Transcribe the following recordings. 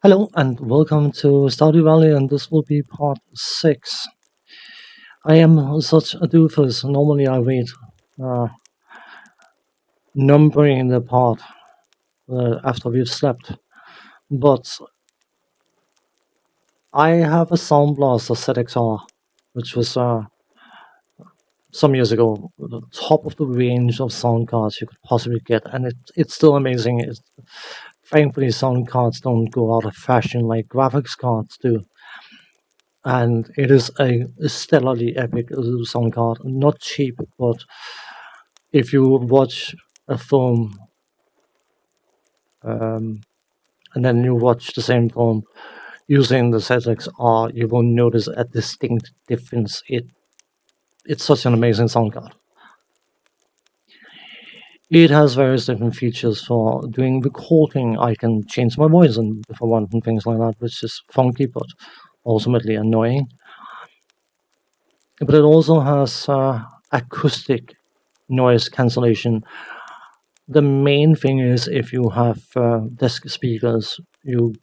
Hello and welcome to Stardew Valley, and this will be part 6. I am such a doofus. Normally I read uh, numbering the part after we've slept, but I have a Sound Blaster ZXR, which was some years ago the top of the range of sound cards you could possibly get, and it's still amazing. Thankfully, sound cards don't go out of fashion like graphics cards do. And it is a stellarly epic sound card. Not cheap, but if you watch a film um, and then you watch the same film using the ZXR, you will notice a distinct difference. It's such an amazing sound card. It has various different features for doing recording. I can change my voice and if I want and things like that, which is funky but ultimately annoying. But it also has acoustic noise cancellation. The main thing is if you have desk speakers, you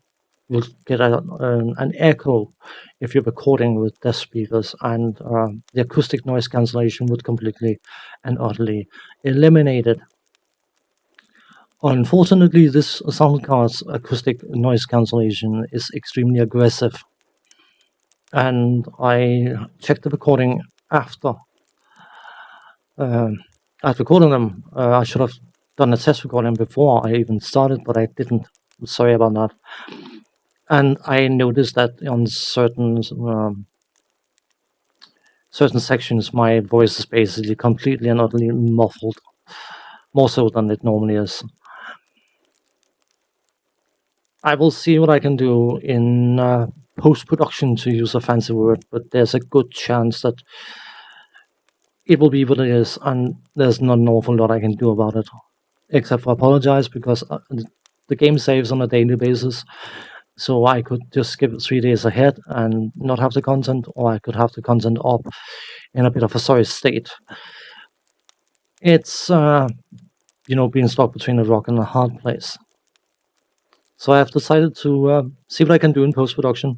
will get an echo if you're recording with desk speakers, and the acoustic noise cancellation would completely and utterly eliminate it. Unfortunately, this sound card's acoustic noise cancellation is extremely aggressive, and I checked the recording after I'd recorded them. I should have done a test recording before I even started, but I didn't. Sorry about that. And I noticed that on certain sections, my voice is basically completely and utterly muffled, more so than it normally is. I will see what I can do in post-production, to use a fancy word, but there's a good chance that it will be what it is, and there's not an awful lot I can do about it, except for apologize, because the game saves on a daily basis. So I could just skip 3 days ahead and not have the content, or I could have the content up in a bit of a sorry state. It's being stuck between a rock and a hard place. So I have decided to see what I can do in post-production,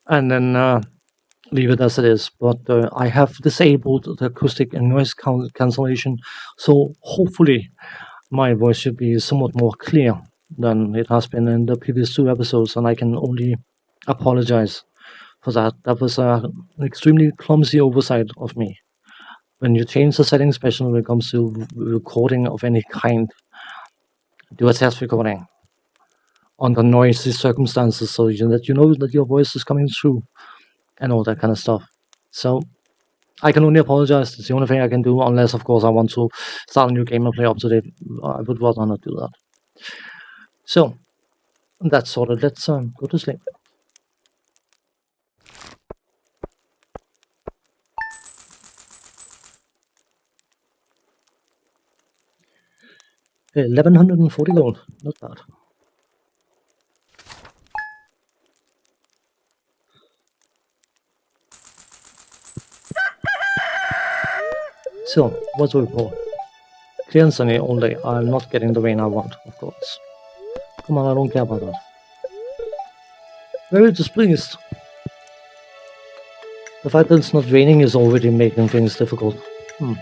and then leave it as it is. But I have disabled the acoustic and noise cancellation, so hopefully my voice should be somewhat more clear than it has been in the previous 2 episodes, and I can only apologize for that. That was an extremely clumsy oversight of me. When you change the settings, especially when it comes to recording of any kind, do a test recording under noisy circumstances so that you know that your voice is coming through and all that kind of stuff. So I can only apologize. It's the only thing I can do, unless, of course, I want to start a new game and play up to date. I would rather not do that. So, that's sorted. Let's go to sleep. $1,140 gold. Not bad. So, what's the report? Clear and sunny all day. I'm not getting the rain I want, of course. Come on, I don't care about that. Very displeased. The fact that it's not raining is already making things difficult. I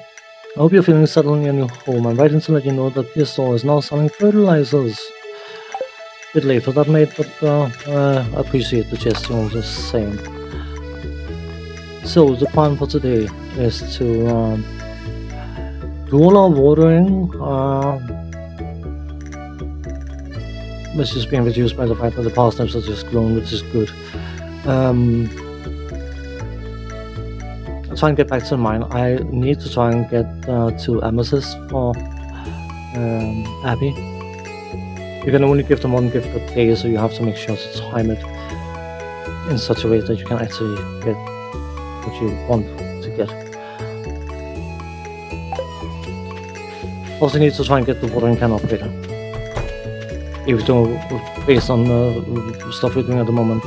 hope you're feeling settled in your new home. I'm writing to let you know that your store is now selling fertilizers. Bit late for that, mate, but I appreciate the gesture all the same. So the plan for today is to do all our watering, which is being reduced by the fact that the parsnips are just grown, which is good. Try and get back to the mine. I need to try and get to Amethyst for Abby. You can only give them one gift per day, so you have to make sure to time it in such a way that you can actually get what you want to get. Also need to try and get the watering can upgraded. Even though, based on the stuff we're doing at the moment,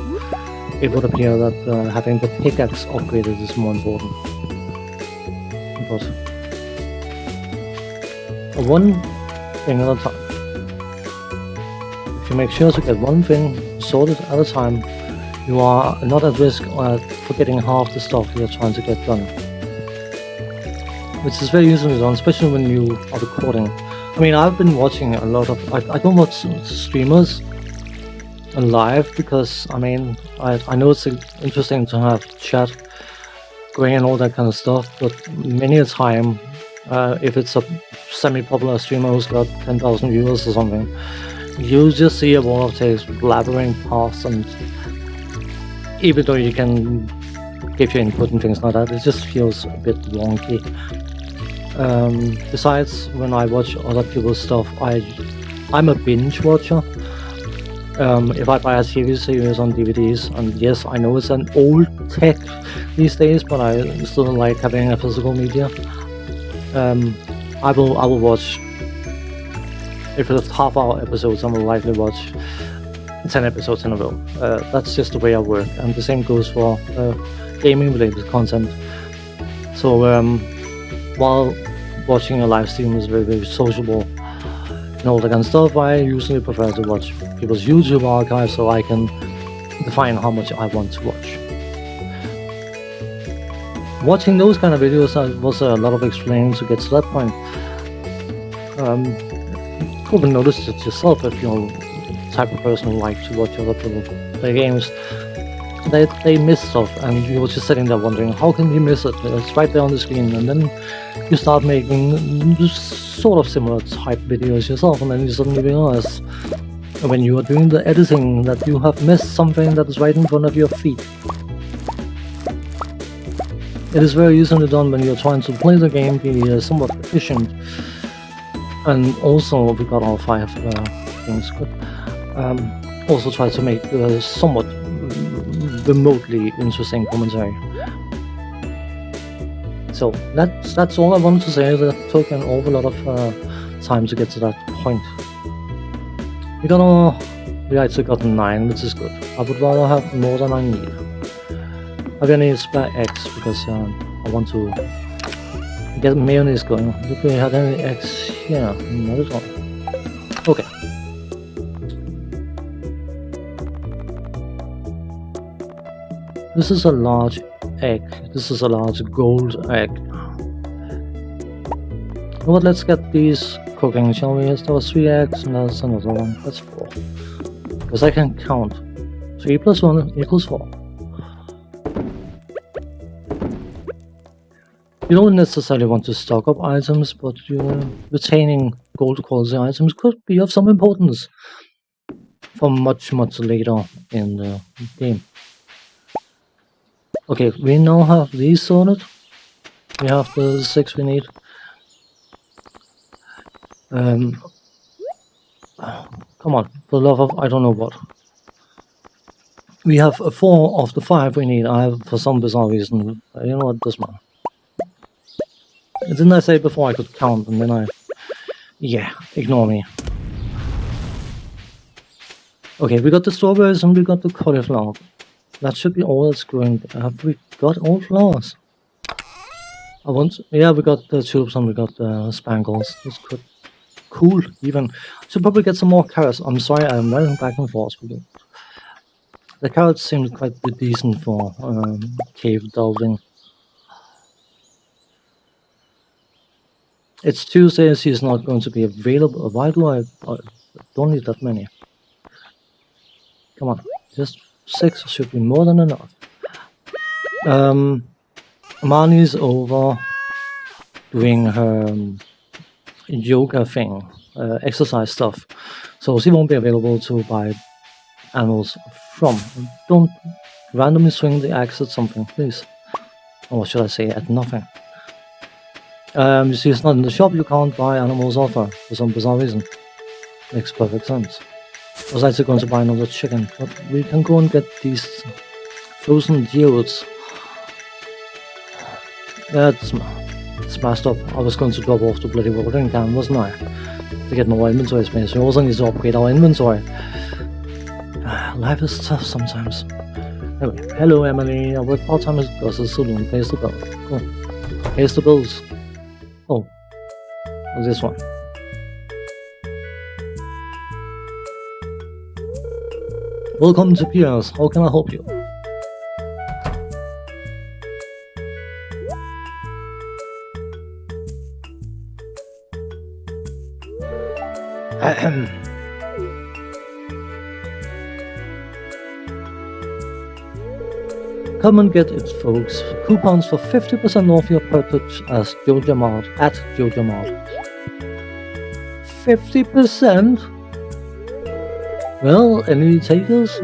it would appear that having the pickaxe upgraded is more important. But one thing at a time. if you make sure to get one thing sorted at a time, you are not at risk of forgetting half the stuff you're trying to get done. Which is very easily done, especially when you are recording. I mean, I've been watching a lot of... I don't watch streamers live because, I mean, I know it's interesting to have chat going and all that kind of stuff, but many a time, if it's a semi-popular streamer who's got 10,000 viewers or something, you just see a wall of text blabbering past, and even though you can give your input and things like that, it just feels a bit wonky. Besides, when I watch other people's stuff, I'm a binge watcher. If I buy a TV series on DVDs, and yes, I know it's an old tech these days, but I still like having a physical media. I will watch, if it's half-hour episodes, I will likely watch 10 episodes in a row. That's just the way I work, and the same goes for gaming-related content. So while watching a live stream is very, very sociable and all that kind of stuff, I usually prefer to watch people's YouTube archives so I can define how much I want to watch. Watching those kind of videos was a lot of explaining to get to that point. You probably noticed it yourself if you're the type of person who likes to watch other people play games. They miss stuff, and you're just sitting there wondering, how can you miss it? It's right there on the screen, and then you start making sort of similar type videos yourself, and then you suddenly realize when you are doing the editing that you have missed something that is right in front of your feet. It is very easily done when you're trying to play the game, be somewhat efficient, and also we got all 5 things good. Also try to make somewhat remotely interesting commentary. So that's all I wanted to say. That took an awful lot of time to get to that point. We actually got 9, which is good. I would rather have more than I need. I'm gonna spare eggs because I want to get mayonnaise going. If we had any eggs here, not at all. Okay. This is a large egg. This is a large gold egg. Well, let's get these cooking, shall we? There was 3 eggs and there's another one. That's 4. Because I can count. 3 plus 1 equals 4. You don't necessarily want to stock up items, but retaining gold quality items could be of some importance for much later in the game. Okay, we now have these sorted. We have the 6 we need. Come on, for the love of I don't know what. We have 4 of the 5 we need. I have, for some bizarre reason, you know what, this man. Didn't I say before I could count, and then yeah, ignore me. Okay, we got the strawberries and we got the cauliflower. That should be all that's growing. Have we got all flowers? Yeah, we got the tulips and we got the spangles. That's good. Cool, even. Should probably get some more carrots. I'm sorry, I'm running back and forth with it. The carrots seem quite decent for cave delving. It's Tuesday, so he's not going to be available. Why do I don't need that many? Come on, just 6 should be more than enough. Marnie's over doing her yoga thing, exercise stuff, so she won't be available to buy animals from. Don't randomly swing the axe at something, please. Or what should I say, at nothing. You see, it's not in the shop, you can't buy animals off her for some bizarre reason. Makes perfect sense. I was actually going to buy another chicken, but we can go and get these frozen geodes. Yeah, it's messed up. I was going to drop off the bloody watering can, wasn't I? To get more inventory space. We also need to upgrade our inventory. Life is tough sometimes. Anyway, hello Emily, I work part-time at Gus's Saloon, pays the bill. Cool. Pays the bills. Oh, what's this one? Welcome to Piers. How can I help you? Ahem. Come and get it, folks. Coupons for 50% off your purchase at Joja Mart. 50%? Well, any takers?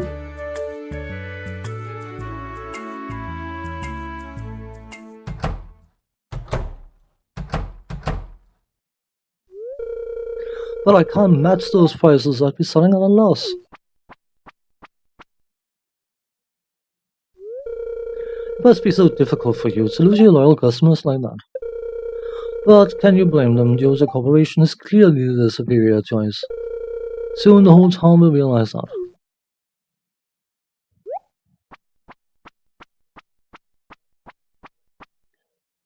But I can't match those prices. I'd be selling at a loss. It must be so difficult for you to lose your loyal customers like that. But can you blame them? Joja Corporation is clearly the superior choice. Soon the whole town will realize that.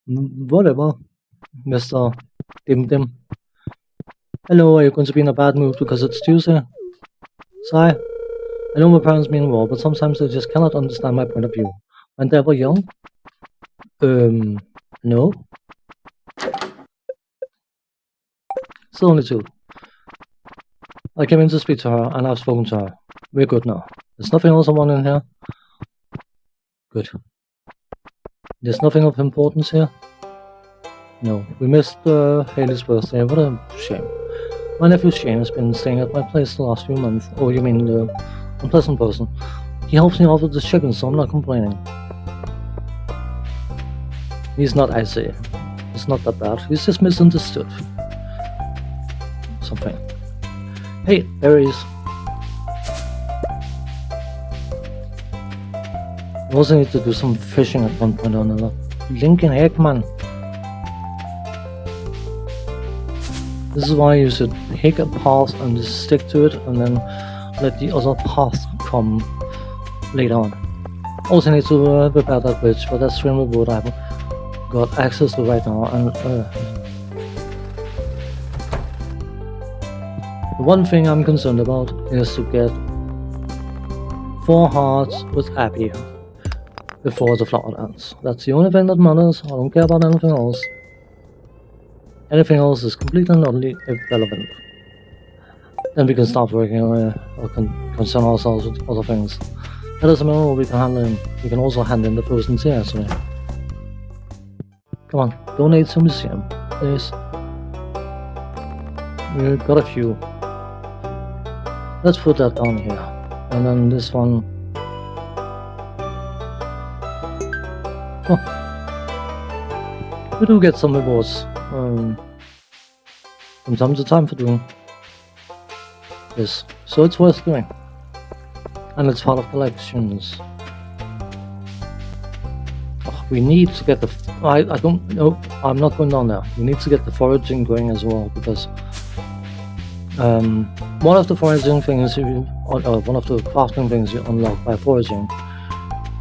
Whatever, Mr. Dim Dim. Hello, are you going to be in a bad mood because it's Tuesday? Sigh. I know my parents mean well, but sometimes they just cannot understand my point of view. When they were young? No. Still only 2. I came in to speak to her, and I've spoken to her. We're good now. There's nothing else I want in here? Good. There's nothing of importance here? No. We missed Haley's birthday. What a shame. My nephew Shane has been staying at my place the last few months. Oh, you mean the unpleasant person. He helps me out with the chicken, so I'm not complaining. He's not icy. It's not that bad. He's just misunderstood. Something. Hey, there he is. We also need to do some fishing at one point or another. Lincoln Eggman. This is why you should pick a path and just stick to it, and then let the other path come later on. Also need to repair that bridge, but that's stream of wood I haven't got access to right now. And the one thing I'm concerned about is to get 4 hearts with Abby before the flower dance. That's the only thing that matters. I don't care about anything else. Anything else is completely and utterly irrelevant. Then we can start working on or concern ourselves with other things. That is a mineral we can handle in. We can also hand in the frozen tea actually. Come on, donate to museum, please. We've got a few. Let's put that down here. And then this one. Oh. We do get some rewards from time to time for doing this. So it's worth doing. And it's part of collections. Oh, we need to get the... I don't know. I'm not going down there. We need to get the foraging going as well, because one of the foraging things one of the crafting things you unlock by foraging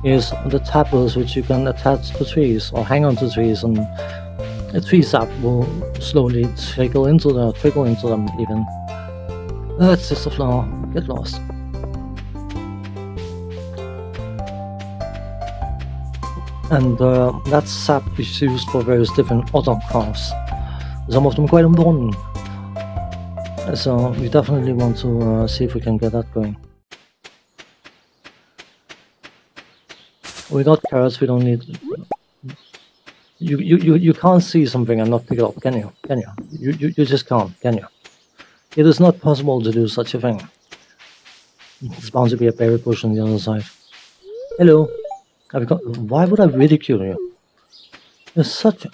is the tappers, which you can attach to trees or hang onto trees, and a tree sap will slowly trickle into them even. That's just a flower. Get lost. And that sap is used for various different other crafts. Some of them quite important. So we definitely want to see if we can get that going. We got carrots, we don't need... You can't see something and not pick it up, can you? Can you? You just can't, can you? It is not possible to do such a thing. There's bound to be a berry bush on the other side. Hello. Why would I ridicule you? You're such a...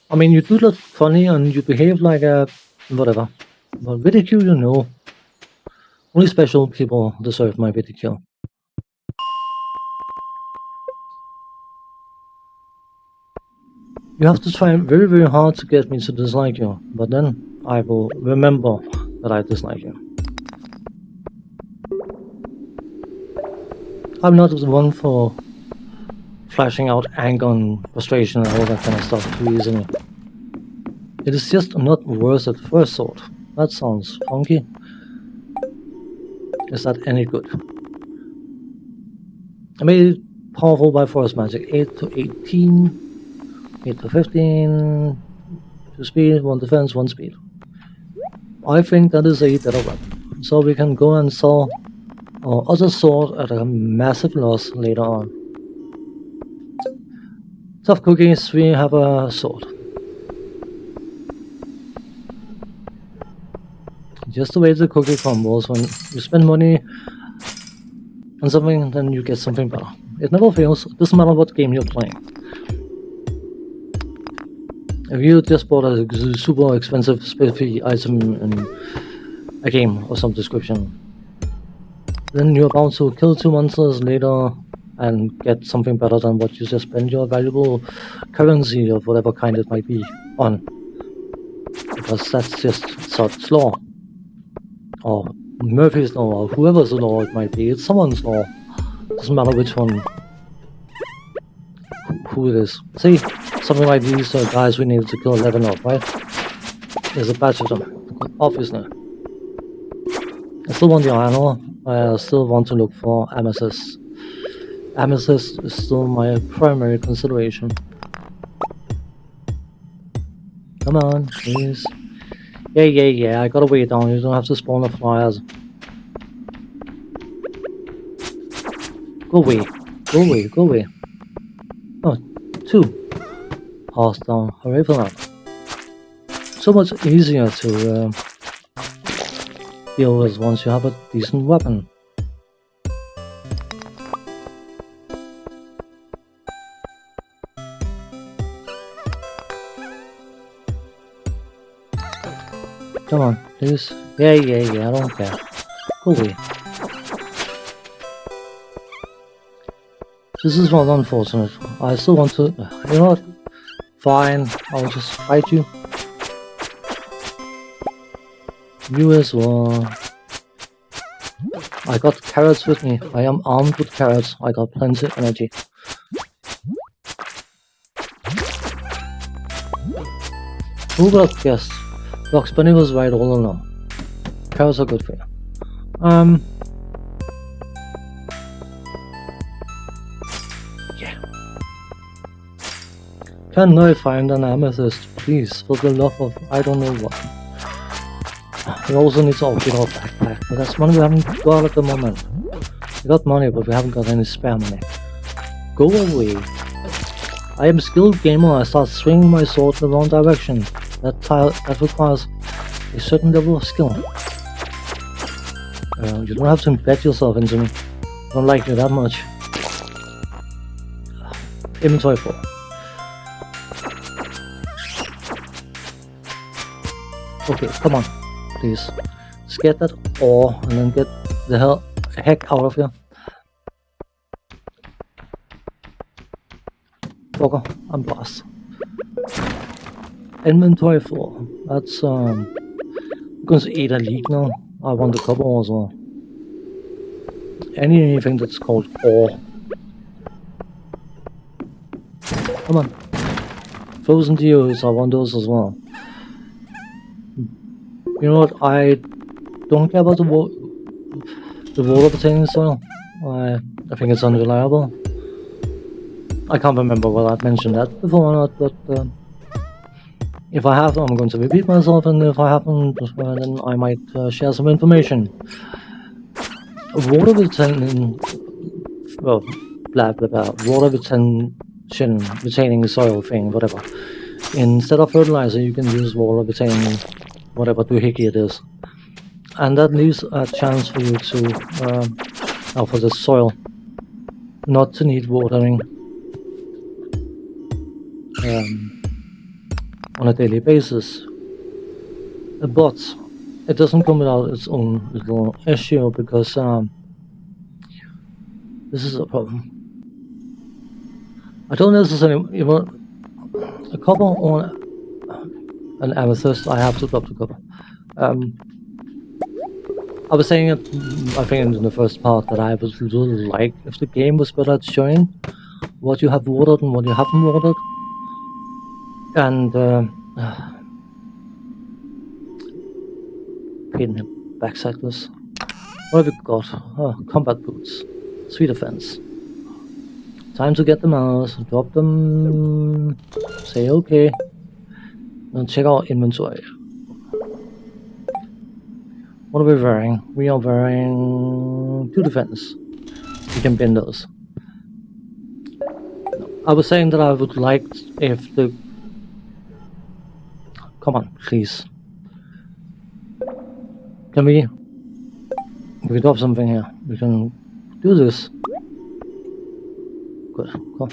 I mean, you do look funny and you behave like a... whatever. But ridicule, you know. Only special people deserve my ridicule. You have to try very, very hard to get me to dislike you, but then I will remember that I dislike you. I'm not the one for flashing out anger and frustration and all that kind of stuff too easily. It is just not worth it first thought. That sounds funky. Is that any good? I made it powerful by force magic. 8 to 18, 8 to 15, 2 speed, 1 defense, 1 speed. I think that is a better weapon. So we can go and sell our other sword at a massive loss later on. Tough cookies, we have a sword. Just the way the cookie crumbles. When you spend money on something, then you get something better. It never fails. It doesn't matter what game you're playing. If you just bought a super expensive specific item in a game of some description, then you're bound to kill 2 monsters later and get something better than what you just spent your valuable currency of whatever kind it might be on. Because that's just such law. Or Murphy's law, or whoever's law it might be. It's someone's law. Doesn't matter which one, who it is. See, something like these guys we needed to kill 11 of, right? There's a batch of them, obviously. I still want the iron ore. I still want to look for amethyst. Amethyst is still my primary consideration. Come on, please. Yeah, I gotta wait down. You don't have to spawn the flyers. Go away. Oh, 2. Pass down. Hooray for that. So much easier to deal with once you have a decent weapon. Come on, please. Yeah, I don't care. Go away. This is not unfortunate. I still want to... You know what? Fine, I'll just fight you. You as well. I got carrots with me. I am armed with carrots. I got plenty of energy. Who would have guessed? Box Bunny was right all along. Carrots are good for you. Yeah. Can I find an amethyst, please? For the love of I don't know what. We also need to upgrade our backpack, but that's money we haven't got at the moment. We got money, but we haven't got any spare money. Go away. I am a skilled gamer. I start swinging my sword in the wrong direction. That requires a certain level of skill. You don't have to embed yourself into me. I don't like you that much. Inventory 4. Okay, come on. Please. Just get that ore and then get the heck out of here. Okay, I'm lost. Inventory 4. That's going to eat a leak now. I want a couple as well. Anything that's called ore. Come on. Frozen geodes, I want those as well. You know what? I don't care about the water pertaining soil. I think it's unreliable. I can't remember whether I've mentioned that before or not, but if I have, I'm going to repeat myself, and if I haven't, then I might share some information. Water retention, well, water retention, retaining soil thing, whatever. Instead of fertilizer, you can use water retaining whatever doohickey it is. And that leaves a chance for you to, for the soil, not to need watering on a daily basis. But it doesn't come without its own little issue, because this is a problem. I don't necessarily want a copper on an amethyst. I have to drop the copper. I was saying it, I think in the first part, that I would really like if the game was better at showing what you have watered and what you haven't watered. And pain in the backside this. What have we got? Oh, combat boots. 3 defense. Time to get them out, drop them, say okay, and check our inventory. What are we wearing? We are wearing 2 defense. We can bin those. I was saying that I would like if the... Come on, please. Can we drop something here? We can do this. Good, cool.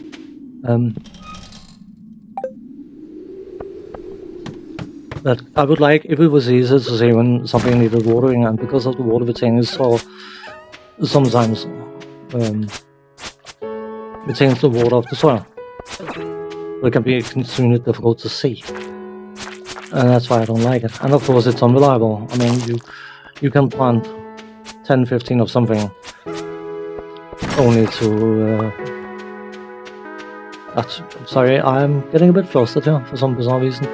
But I would like if it was easier to say when something needed watering, and because of the water retaining soil, sometimes retains the water of the soil. It can be extremely difficult to see, and that's why I don't like it. And of course, it's unreliable. I mean, you can plant 10, 15 of something only to. Sorry, I'm getting a bit flustered here for some bizarre reason.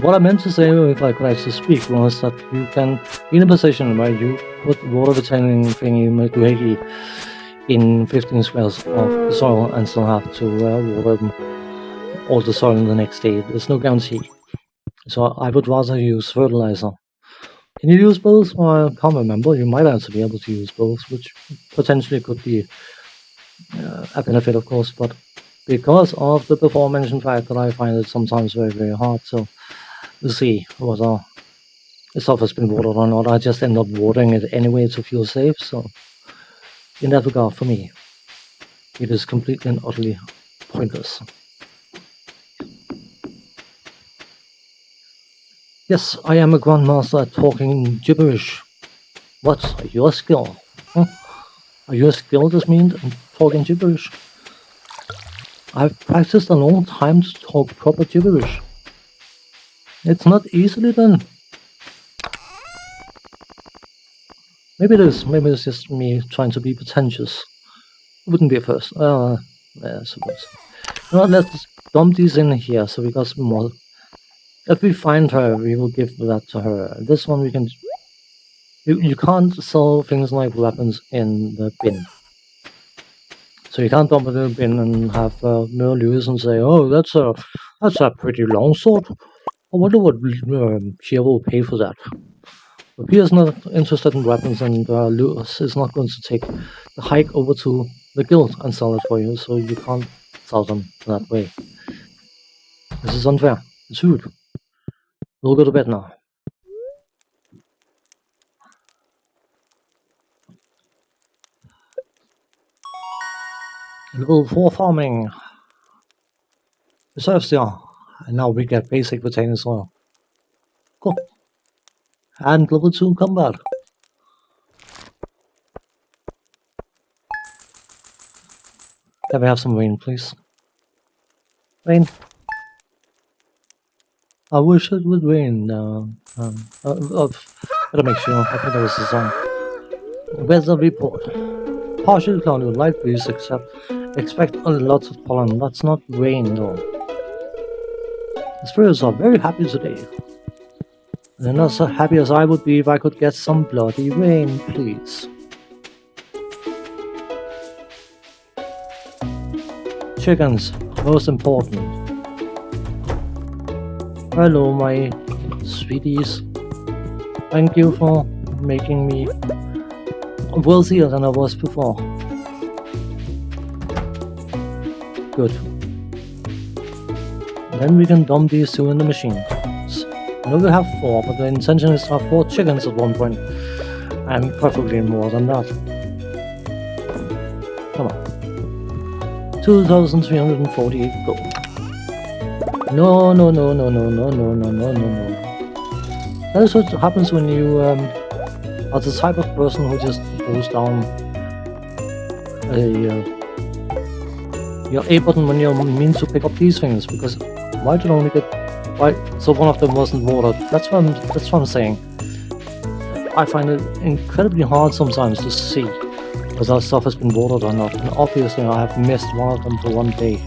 What I meant to say, if I could actually speak, was that you can be in a position where you put water retaining thingy makey in 15 squares of the soil and still have to water all the soil the next day. There's no guarantee. So I would rather use fertilizer. Can you use both? Well, I can't remember. You might actually be able to use both, which potentially could be a benefit, of course, but because of the before mentioned fact that I find it sometimes very, very hard to see whether the stuff has been watered or not, I just end up watering it anyway to feel safe. So in that regard, for me, it is completely and utterly pointless. Yes, I am a grandmaster at talking gibberish. What? Are you a skill? Huh? Are you a skilled as means in talking gibberish? I've practiced a long time to talk proper gibberish. It's not easily done. Maybe it is. Maybe it's just me trying to be pretentious. It wouldn't be a first. Yeah, I suppose. You know, let's dump these in here so we got some more. If we find her, we will give that to her. This one we can... You can't sell things like weapons in the bin. So you can't dump it in the bin and have Merle use and say, oh, that's a pretty long sword. I wonder what Shia will pay for that. But Pia's not interested in weapons, and Lewis is not going to take the hike over to the guild and sell it for you, so you can't sell them that way. This is unfair. It's rude. We'll go to bed now. Level 4 farming. Reserves there. And now we get basic retaining soil. Cool. And level 2 combat. Can we have some rain, please? Rain. I wish it would rain. Better make sure. I think that was the song. Weather report. Partially cloudy with light breeze, expect a lot of pollen. That's not rain though. The spirits are very happy today. They're not so happy as I would be if I could get some bloody rain, please. Chickens, most important. Hello, my sweeties. Thank you for making me wealthier than I was before. Good. Then we can dump these 2 in the machine. I know we have 4, but the intention is to have 4 chickens at one point, and preferably more than that. Come on. 2,348 gold. No. That is what happens when you are the type of person who just goes down your A button when you mean to pick up these things, because why did I only get... Why? So one of them wasn't watered. That's what I'm saying. I find it incredibly hard sometimes to see whether stuff has been watered or not, and obviously I have missed one of them for one day.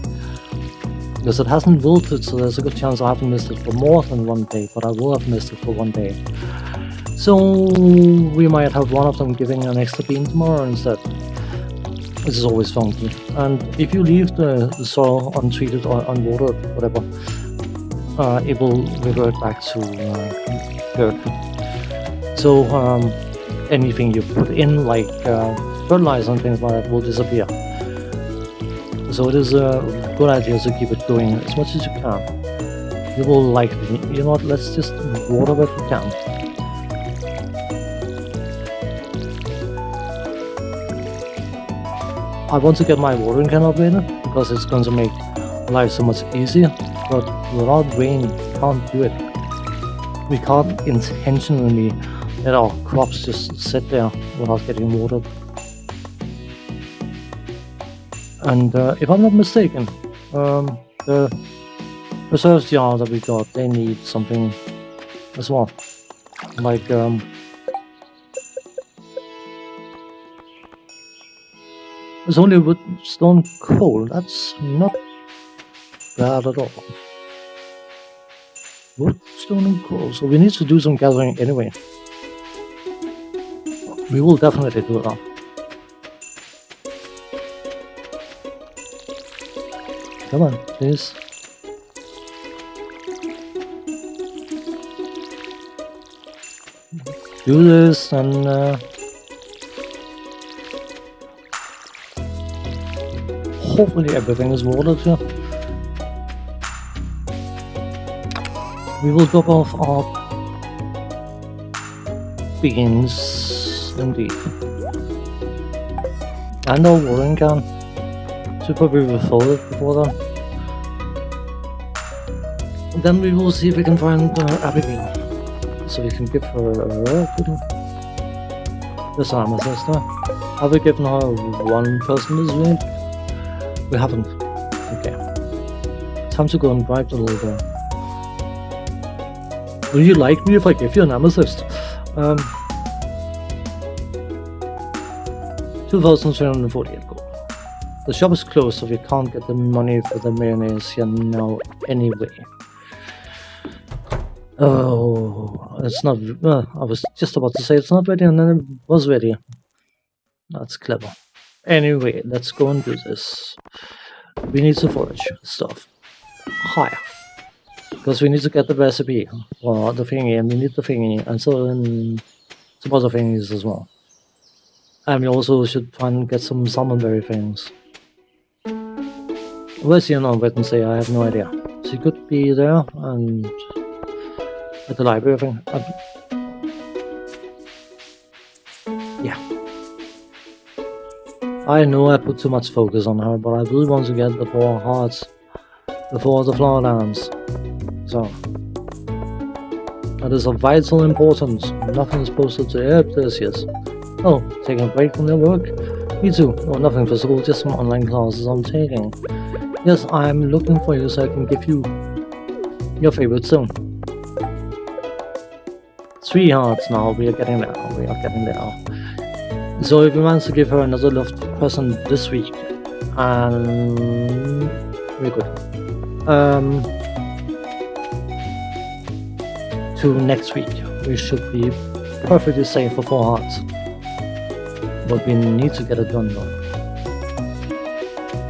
Because it hasn't wilted, so there's a good chance I haven't missed it for more than 1 day, but I will have missed it for 1 day. So we might have one of them giving an extra bean tomorrow instead. This is always funky. And if you leave the soil untreated or unwatered, whatever, it will revert back to dirt. So anything you put in, like fertilizer and things like that, will disappear. So it is a good idea to keep it going as much as you can. You will likely, you know what, let's just water what we can. I want to get my watering can upgraded because it's going to make life so much easier, but without rain we can't do it. We can't intentionally let our crops just sit there without getting watered. And if I'm not mistaken, the reserves jar that we got, they need something as well. Like it's only wood, stone, coal. That's not bad at all. Wood, stone, and coal. So we need to do some gathering anyway. We will definitely do that. Come on, please. Do this and hopefully everything is watered here. We will drop off our beans indeed. And our watering can. Should probably refill it before then. And then we will see if we can find Abigail. So we can give her this amethyst. Have we given her one person this week? We haven't. Okay. Time to go and bribe the little girl. Will you like me if I give you an amethyst? 2,348 gold. The shop is closed, so we can't get the money for the mayonnaise here now anyway. Oh, it's not. I was just about to say it's not ready, and then it was ready. That's clever. Anyway, let's go and do this. We need to forage stuff higher because we need to get the recipe or the thingy, and we need the thingy, and so then some other things as well. And we also should try and get some salmonberry things. Where's she on Wednesday? I have no idea. She could be there and at the library thing. Yeah. I know I put too much focus on her, but I really want to get the 4 hearts before the Flowerlands. So that is of vital importance. Nothing is posted to air. There she is. Oh, taking a break from their work? Me too. Oh, nothing physical, just some online classes I'm taking. Yes, I'm looking for you so I can give you your favorite zone. 3 hearts now, we are getting there. So if we manage to give her another loved present this week, and we're good. To next week, we should be perfectly safe for 4 hearts. But we need to get it done though.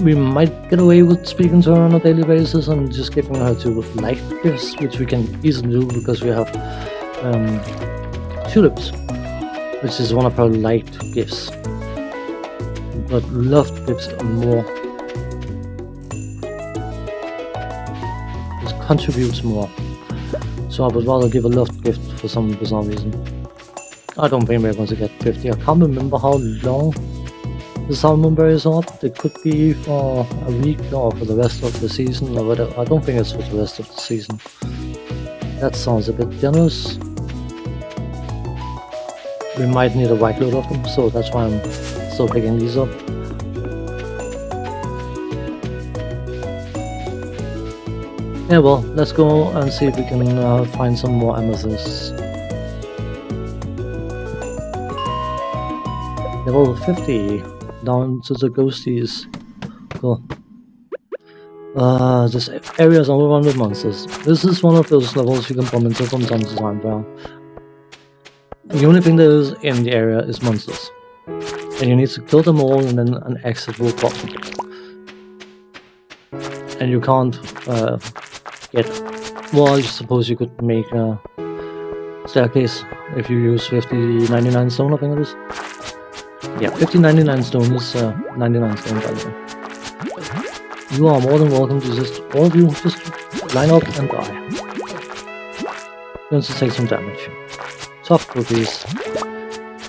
We might get away with speaking to her on a daily basis and just giving her 2 light gifts, which we can easily do because we have tulips, which is one of her light gifts. But loved gifts are more. It contributes more. So I would rather give a loved gift for some bizarre reason. I don't think we're going to get 50. I can't remember how long the salmon berries are. It could be for a week or for the rest of the season or whatever. I don't think it's for the rest of the season. That sounds a bit generous. We might need a white load of them, so that's why I'm still picking these up. Yeah, well, let's go and see if we can find some more amethysts. Level 50, down to the ghosties. Cool. This area is overrun with monsters. This is one of those levels you can bump into from time to time, where the only thing there is in the area is monsters. And you need to kill them all and then an exit will pop. And you can't get... Well, I suppose you could make a staircase if you use 5099 stone, I think it is. Yeah, 5099 stone is 99 stone, by the way. You are more than welcome to just, all of you, just line up and die. You're going to take some damage. Tough cookies.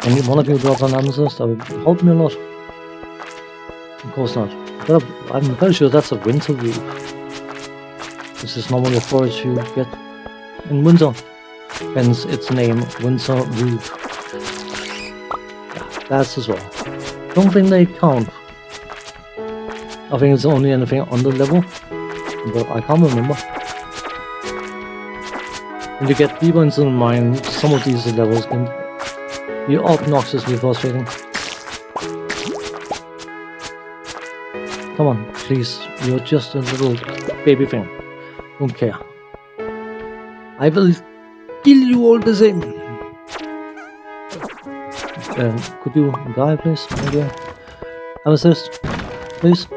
And one of you drops an amethyst, that would help me a lot. Of course not. But I'm very sure that's a winter root. This is normally a forage you get in winter. Hence its name, winter root. Yeah, that's as well. Don't think they count. I think it's only anything on the level, but I can't remember. When you get deeper into the mine, some of these levels can be obnoxiously frustrating. Come on, please, you're just a little baby thing. Don't care. I will kill you all the same. Could you die, please? Thank you. Have assist, please.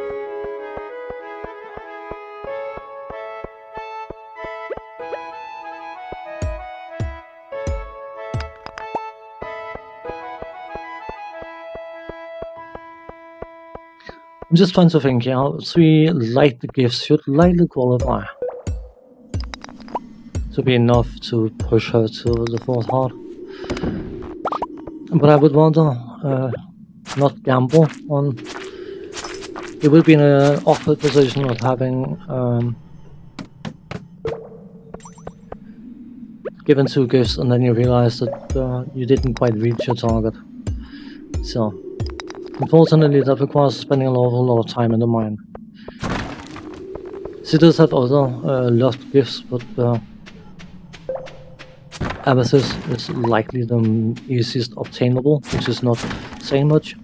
I'm just trying to think, yeah, 3 light gifts should lightly qualify to be enough to push her to the 4th heart. But I would rather not gamble on... It would be in an awkward position of having given 2 gifts and then you realize that you didn't quite reach your target. So, unfortunately, that requires spending an awful lot of time in the mine. She does have other lost gifts, but amethyst is likely the easiest obtainable, which is not saying much.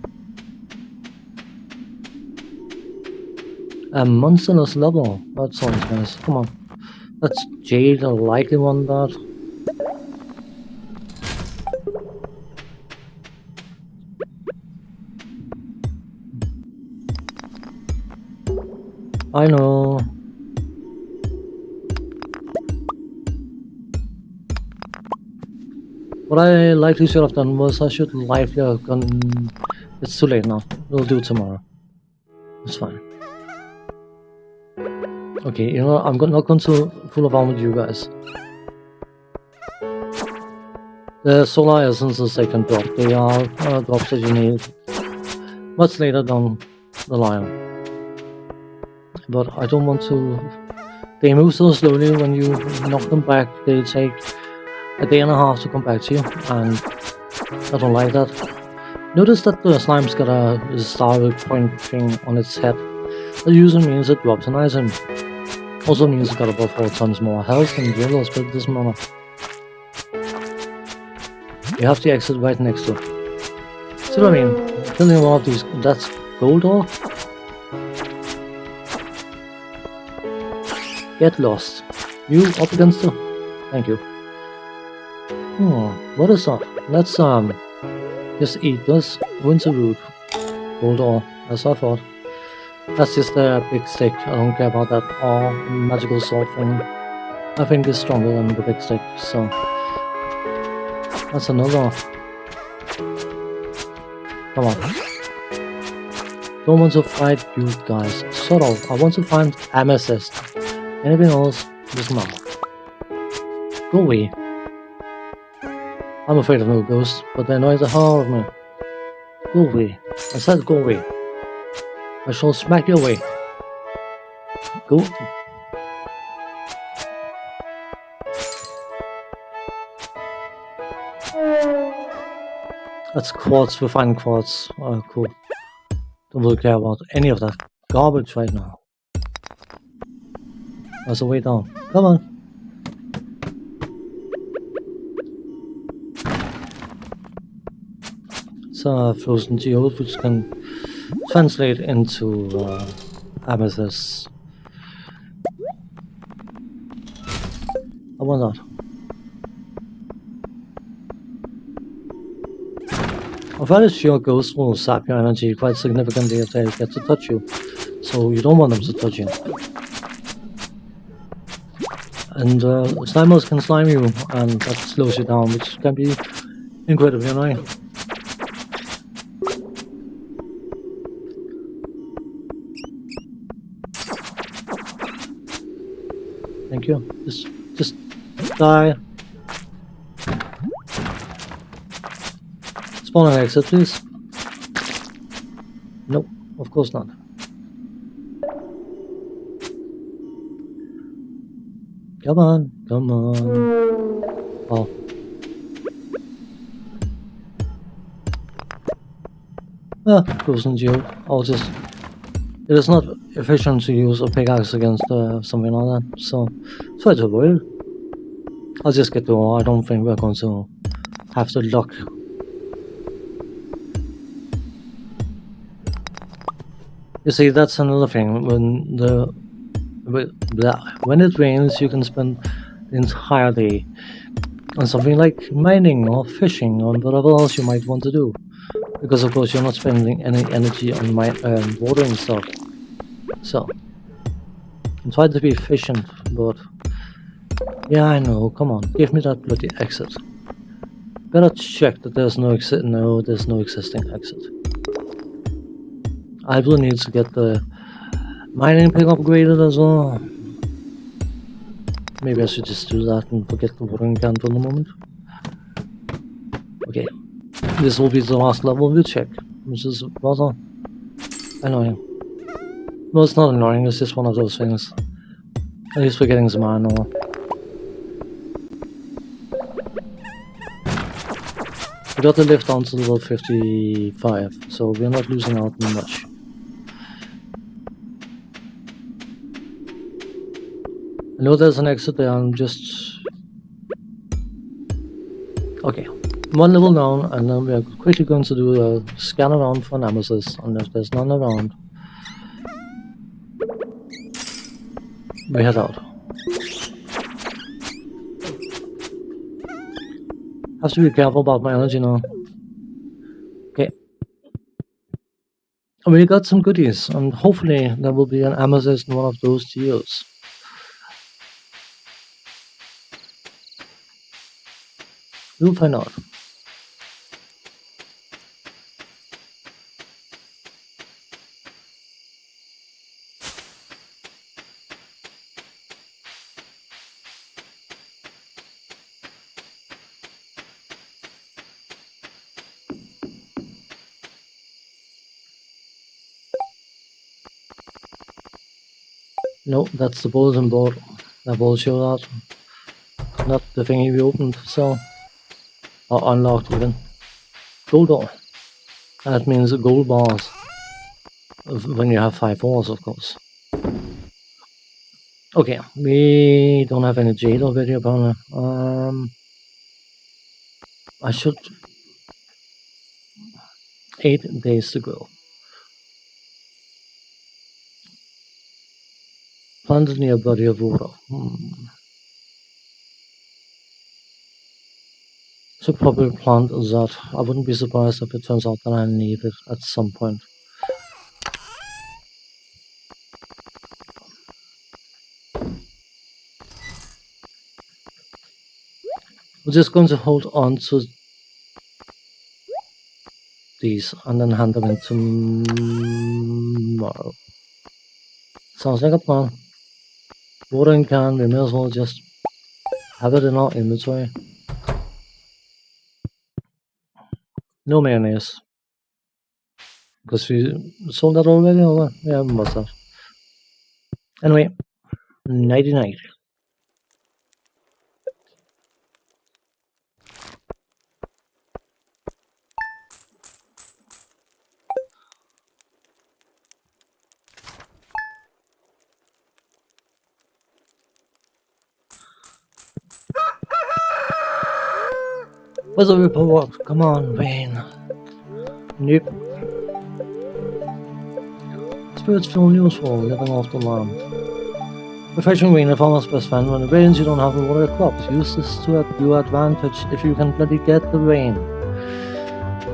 A monsterless level, that sounds nice. Come on, that's Jade, I likely want that. I know. What I likely should have done was I should likely have gone... It's too late now. We'll do it tomorrow. It's fine. Okay, you know, I'm not going to fool around with you guys. The solar essences they can drop. They are drops that you need much later down the line. But I don't want to... They move so slowly when you knock them back. They take a day and a half to come back to you, and I don't like that. Notice that the slime's got a star point thing on its head. That usually means it drops an item. Also means it's got about 4 tons more health than the others, but it doesn't matter. You have the exit right next to it. See what I mean? Killing one of these, that's gold ore? Get lost. You up against her? Thank you. What is that? Let's just eat this. Winter root. Gold ore, as I thought. That's just a big stick. I don't care about that ore magical sword thing. I think it's stronger than the big stick, so that's another. Come on. Don't want to fight you guys. Shut up. I want to find amethyst. Anything else doesn't matter. Go away. I'm afraid of no ghosts, but they annoy the hell out of me. Go away. I said go away. I shall smack you away. Go. That's quartz, refined quartz. Oh, cool. Don't really care about any of that garbage right now. There's a way down. Come on. It's frozen geode, which can translate into amethyst. why not? I'm fairly sure ghosts will sap your energy quite significantly if they get to touch you, so you don't want them to touch you. And Slimers can slime you, and that slows you down, which can be incredibly annoying. Thank you. Just die. Spawn and exit, please. Nope, of course not. Come on, come on. Oh. Ah, goes in jail. I'll just... It is not efficient to use a pickaxe against something like that, so try to avoid it. I'll just get the ore. I don't think we're going to have the luck. You see, that's another thing. When it rains, you can spend the entire day on something like mining or fishing or whatever else you might want to do. Because of course you're not spending any energy on watering stuff. So, try to be efficient, but yeah, I know, come on, give me that bloody exit. Better check that there's no exit. No, there's no existing exit. I will need to get the mining pick upgraded as well. Maybe I should just do that and forget the watering can for the moment. Okay, this will be the last level we check, which is rather annoying. No, it's not annoying, it's just one of those things. At least we're getting some iron ore. We got the lift down to level 55, so we're not losing out much. I know there's an exit there, I'm just... Okay, one level down, and then we're quickly going to do a scan around for nemesis, and if there's none around, we head out. Have to be careful about my energy now. Okay. And we got some goodies, and hopefully there will be an amethyst in one of those to use. We'll find out. No, that's the bulletin board. That will show that. Not the thingy we opened, so... Or unlocked even. Gold ore. That means gold bars. When you have 5 ores, of course. Okay, we don't have any jade already apparently. I should... 8 days to go. Planted near a body of water. Should probably plant that. I wouldn't be surprised if it turns out that I need it at some point. We're just going to hold on to these and then hand them in tomorrow. Sounds like a plan. Watering can, we may as well just have it in our inventory. No mayonnaise. Because we sold that already, or what? Yeah, we must have. Anyway, nighty night. Where's the report? Come on, Wayne. Nope. Spirits feel useful living off the land. Refreshing rain, a farmer's best friend. When it rains, you don't have to water your crops. Use this to your advantage if you can bloody get the rain.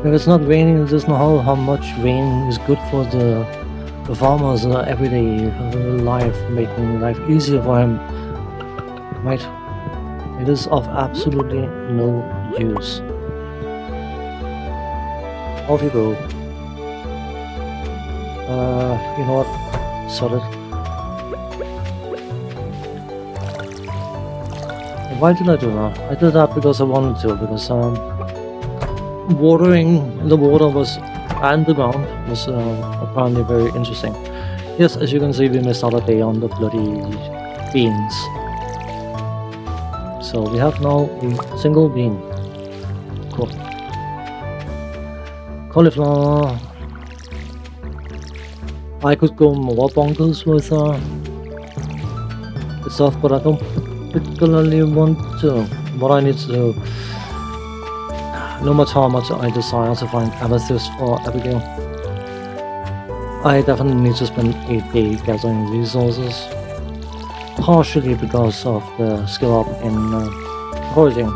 If it's not raining, you just know how much rain is good for the farmer's everyday life, making life easier for him. Right? It is of absolutely no use. Off you go. You know what? Solid. Why did I do that? I did that because I wanted to, because watering the water was and the ground was apparently very interesting. Yes, as you can see, we missed out a day on the bloody beans. So we have now a single bean. Cool. Cauliflower. I could go more bonkers with stuff, but I don't particularly want to. What I need to do, no matter how much I desire to find amethyst for Abigail, I definitely need to spend a day gathering resources. Partially because of the skill up in foraging,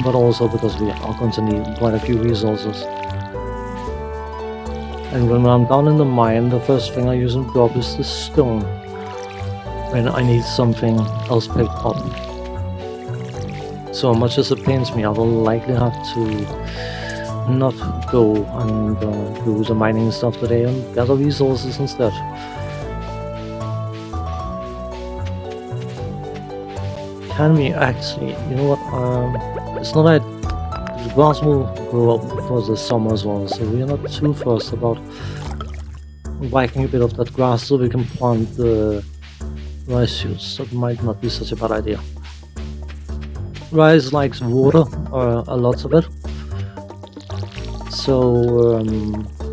but also because we are going to need quite a few resources. And when I'm down in the mine, the first thing I usually drop is the stone when I need something else picked up. So much as it pains me, I will likely have to not go and do the mining stuff today and gather resources instead. Can we actually, you know what, it's not that the grass will grow up for the summer as well, so we are not too fussed about whacking a bit of that grass so we can plant the rice shoots. That might not be such a bad idea. Rice likes water, a lot of it, so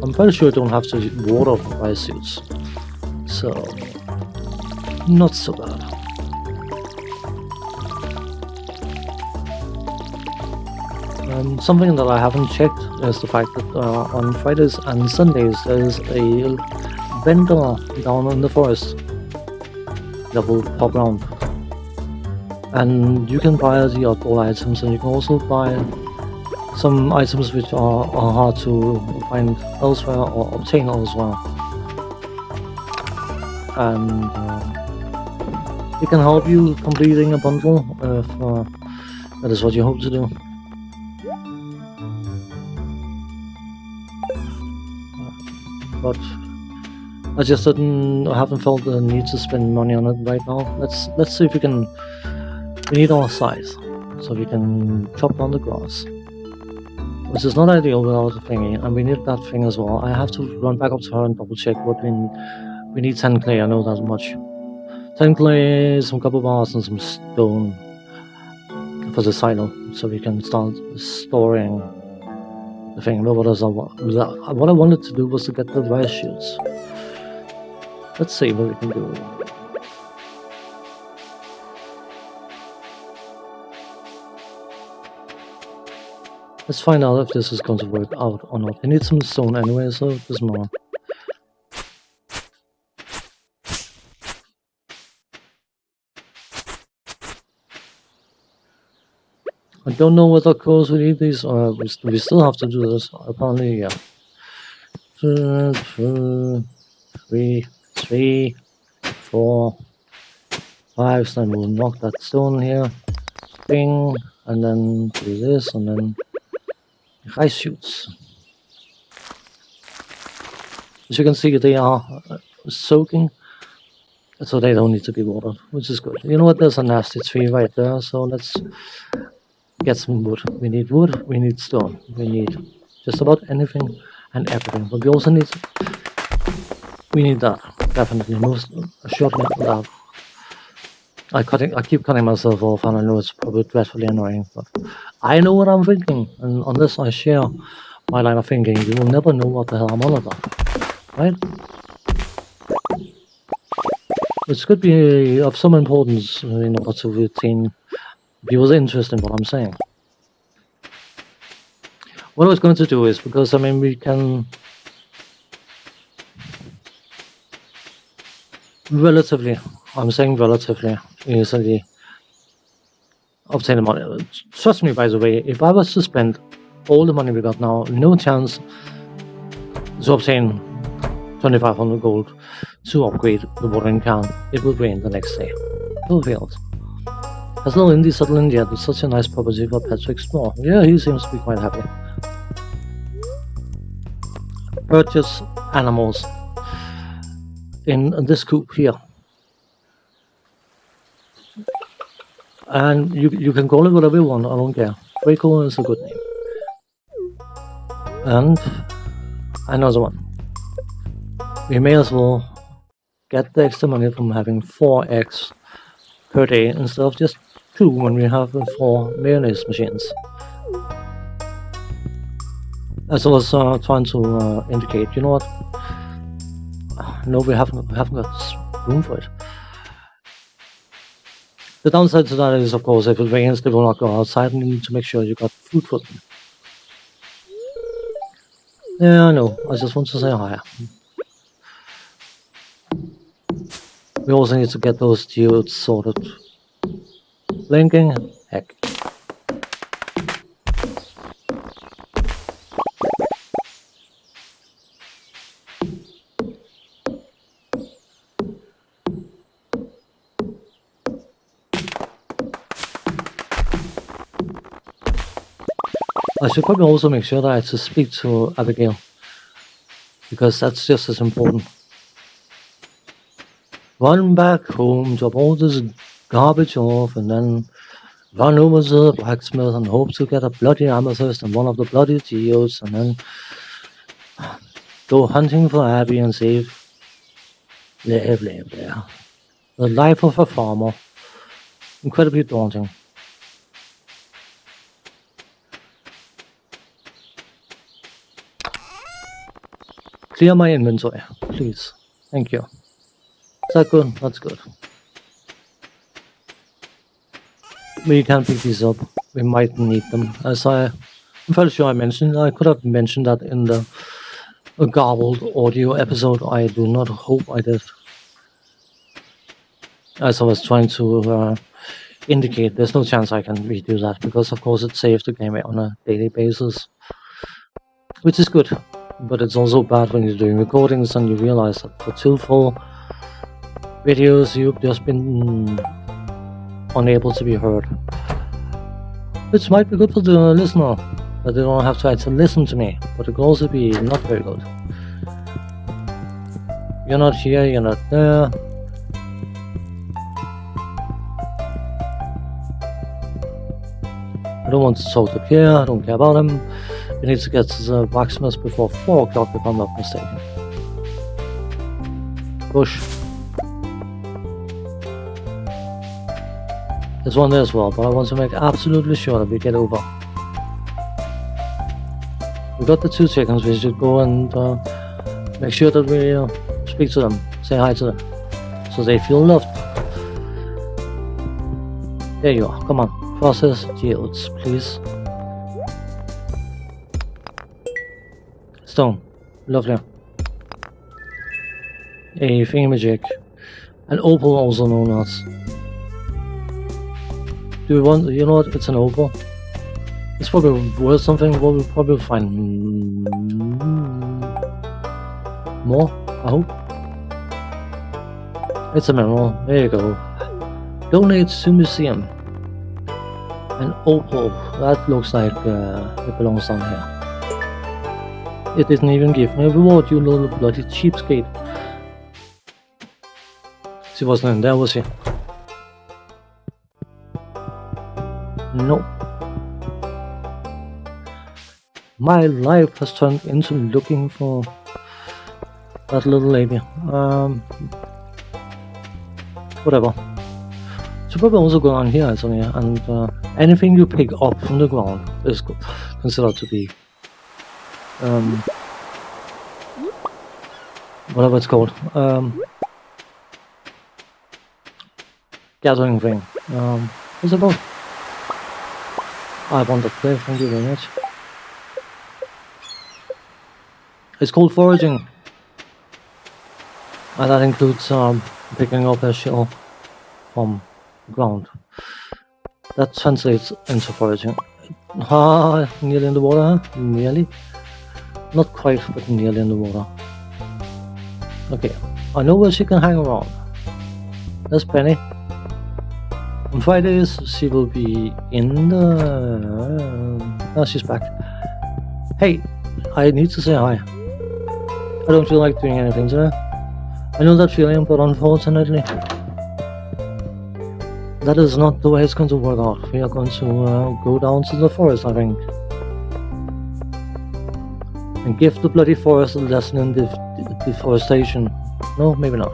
I'm pretty sure I don't have to water rice shoots, so not so bad. Something that I haven't checked is the fact that on Fridays and Sundays there's a vendor down in the forest that will pop around, and you can buy the oddball items, and you can also buy some items which are hard to find elsewhere or obtain elsewhere, and it can help you completing a bundle if that is what you hope to do. But I just haven't felt the need to spend money on it right now. Let's see if we can. We need our size, so we can chop down the grass, which is not ideal without the thingy, and we need that thing as well. I have to run back up to her and double check what we need. 10 clay. I know that much. 10 clay, some copper bars, and some stone for the silo, so we can start storing the thing. But what I wanted to do was to get the rice shoots. Let's see what we can do. Let's find out if this is going to work out or not. We need some stone anyway, so there's more. I don't know what course we need these, or we still have to do this. Apparently, yeah. 3, 4, 5. So then we'll knock that stone here. Bing, and then do this, and then rice shoots. As you can see, they are soaking, so they don't need to be watered, which is good. You know what? There's a nasty tree right there, so let's get some wood. We need wood, we need stone, we need just about anything and everything. But we also need that, definitely. Most assuredly that. I keep cutting myself off, and I know it's probably dreadfully annoying, but I know what I'm thinking, and unless I share my line of thinking, you will never know what the hell I'm on about, right? Which could be of some importance in order to retain viewers' interest in what I'm saying. What I was going to do is, because I mean we can relatively I'm saying relatively easily obtain the money. Trust me, by the way, if I was to spend all the money we got now, no chance to obtain 2500 gold to upgrade the watering can. It will rain the next day. Who failed? Has little Indy settled in yet? It's such a nice property for pets to explore. Yeah, he seems to be quite happy. Purchase animals in this coop here. And you can call it whatever you want, I don't care. Draco is a good name. And another one. We may as well get the extra money from having 4 eggs per day instead of just 2 when we have 4 mayonnaise machines. As I was trying to indicate, you know what? No, we haven't got room for it. The downside to that is, of course, if it rains, they will not go outside, and you need to make sure you got food for them. Yeah, I know. I just want to say hi. We also need to get those geodes sorted. Blinking? Heck. I should probably also make sure that I to speak to Abigail, because that's just as important. Run back home, drop all this garbage off, and then run over to the blacksmith and hope to get a bloody amethyst and one of the bloody geodes, and then go hunting for Abby and save. Blah, blah, blah. The life of a farmer. Incredibly daunting. Clear my inventory, please. Thank you. Is that good? That's good. We can pick these up. We might need them. I'm fairly sure I mentioned. I could have mentioned that in the garbled audio episode. I do not hope I did. As I was trying to indicate, there's no chance I can redo that, because of course it saves the game on a daily basis, which is good, but it's also bad when you're doing recordings and you realize that for 2 full videos you've just been unable to be heard, which might be good for the listener, that they don't have to actually listen to me, but it could also be not very good. You're not here, you're not there. I don't want to talk to Pierre, I don't care about him. We need to get to the blacksmith before 4 o'clock if I'm not mistaken. Push. There's one there as well, but I want to make absolutely sure that we get over. We got the 2 chickens, we should go and make sure that we speak to them, say hi to them, so they feel loved. There you are, come on. Process geodes, please. Stone. Lovely. A thingamajig. An opal, also known as. Do we want, you know what, it's an opal. It's probably worth something. We'll probably find more, I hope. It's a mineral. There you go. Donate to museum. An opal. That looks like it belongs down here. It didn't even give me a reward, you little bloody cheapskate. She wasn't in there, was she? No. My life has turned into looking for that little lady. Whatever. So probably also go on here actually, and anything you pick up from the ground is considered to be whatever it's called, gathering thing. What's it called? I want to play, thank you very much. It's called foraging, and that includes picking up a shell from the ground. That translates into foraging. Ah, nearly in the water, huh? Nearly. Not quite, but nearly in the water. Okay, I know where she can hang around. There's Penny. On Fridays, she will be in the... Oh, she's back. Hey, I need to say hi. I don't feel like doing anything today. I know that feeling, but unfortunately, that is not the way it's going to work out. We are going to go down to the forest, I think. And give the bloody forest a lesson in deforestation. No, maybe not.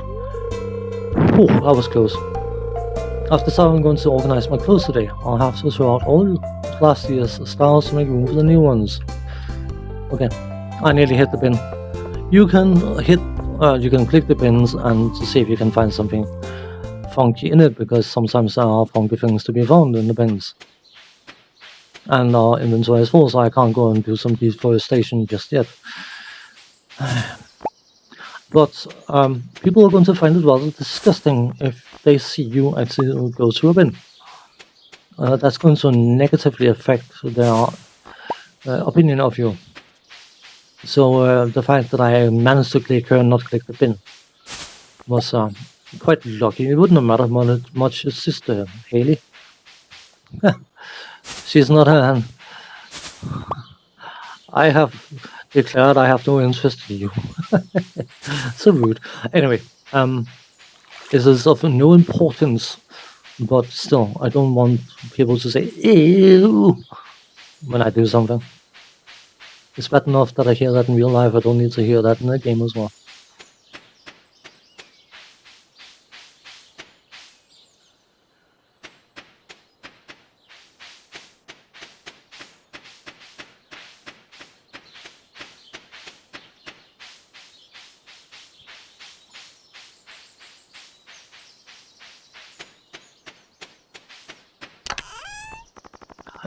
Oh, that was close. After that, I'm going to organize my clothes today. I'll have to throw out all last year's styles to make room for the new ones. Okay, I nearly hit the bin. You can click the bins and to see if you can find something funky in it, because sometimes there are funky things to be found in the bins. And our inventory is full, so I can't go and do some deforestation just yet. But people are going to find it rather disgusting if they see you actually go to a bin. That's going to negatively affect their opinion of you. So the fact that I managed to click her and not click the bin was quite lucky. It wouldn't have mattered much. It's just Haley. She's not a... I have declared I have no interest in you. So rude. Anyway, this is of no importance, but still, I don't want people to say ew when I do something. It's bad enough that I hear that in real life. I don't need to hear that in the game as well.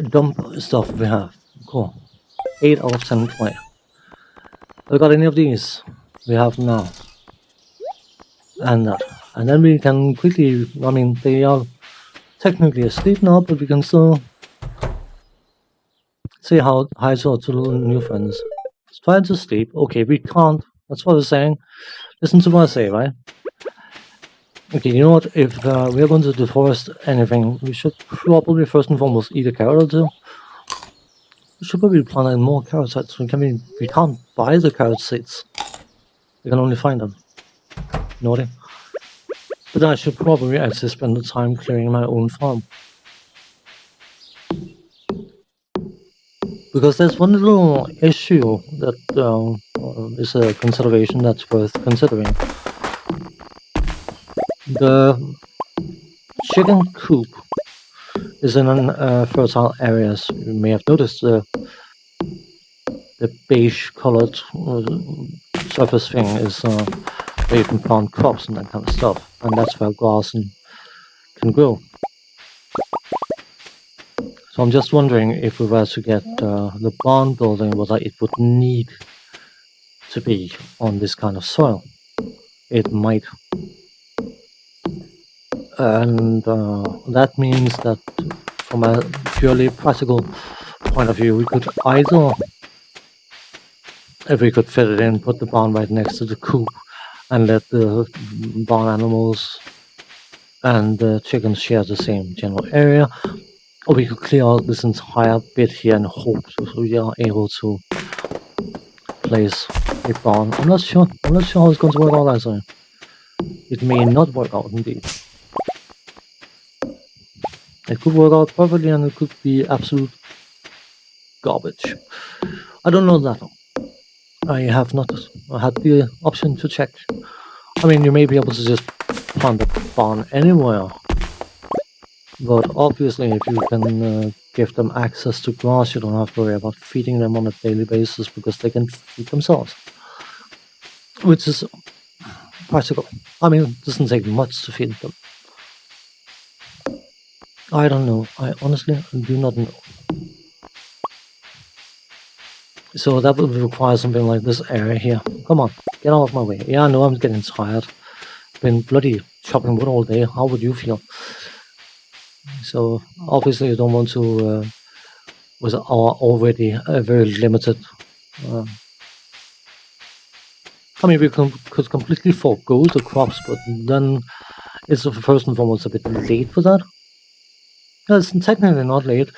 Dump stuff we have. Cool. 8 out of 10 clay. Have we got any of these? We have now. And that. And then we can quickly, I mean, they are technically asleep now, but we can still say hi to our new friends. Trying to sleep. Okay, we can't. That's what I'm saying. Listen to what I say, right? Okay, you know what? If we are going to deforest anything, we should probably first and foremost eat a carrot or two. We should probably plant in more carrot seeds. We can't buy the carrot seeds. We can only find them. Naughty. But I should probably actually spend the time clearing my own farm. Because there's one little issue that is a consideration that's worth considering. The chicken coop is in fertile areas. You may have noticed the beige colored surface thing is where you can plant crops and that kind of stuff, and that's where grass can grow. So I'm just wondering if we were to get the barn building, whether it would need to be on this kind of soil. It might. And that means that from a purely practical point of view, we could either, if we could fit it in, put the barn right next to the coop and let the barn animals and the chickens share the same general area, or we could clear out this entire bit here and hope we are able to place a barn. I'm not sure how it's going to work out, actually. It may not work out, indeed. It could work out perfectly and it could be absolute garbage. I don't know that. I have not had the option to check. I mean, you may be able to just plant a barn anywhere, but obviously if you can give them access to grass, you don't have to worry about feeding them on a daily basis because they can feed themselves, which is practical. I mean, it doesn't take much to feed them. I don't know. I honestly do not know. So that would require something like this area here. Come on, get out of my way. Yeah, I know I'm getting tired. Been bloody chopping wood all day, how would you feel? So obviously you don't want to with our already very limited. I mean, we could completely forego the crops, but then it's first and foremost a bit late for that. It's technically not late.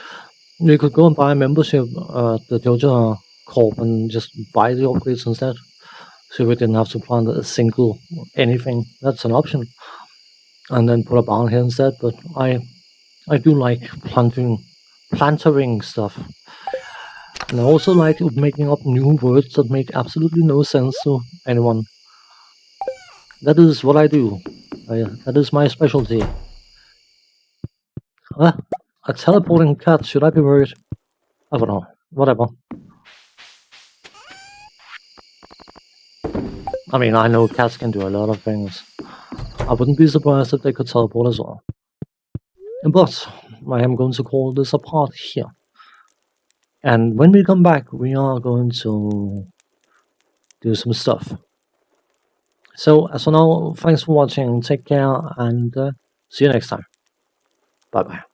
You could go and buy a membership at the Georgia Corp and just buy the upgrades instead. So we didn't have to plant a single anything. That's an option. And then put a barn here instead. But I do like plantering stuff. And I also like making up new words that make absolutely no sense to anyone. That is what I do. That is my specialty. Ah, a teleporting cat, should I be worried? I don't know. Whatever. I mean, I know cats can do a lot of things. I wouldn't be surprised if they could teleport as well. But I am going to call this a part here. And when we come back, we are going to do some stuff. So, as for now, thanks for watching, take care, and see you next time. Bye bye.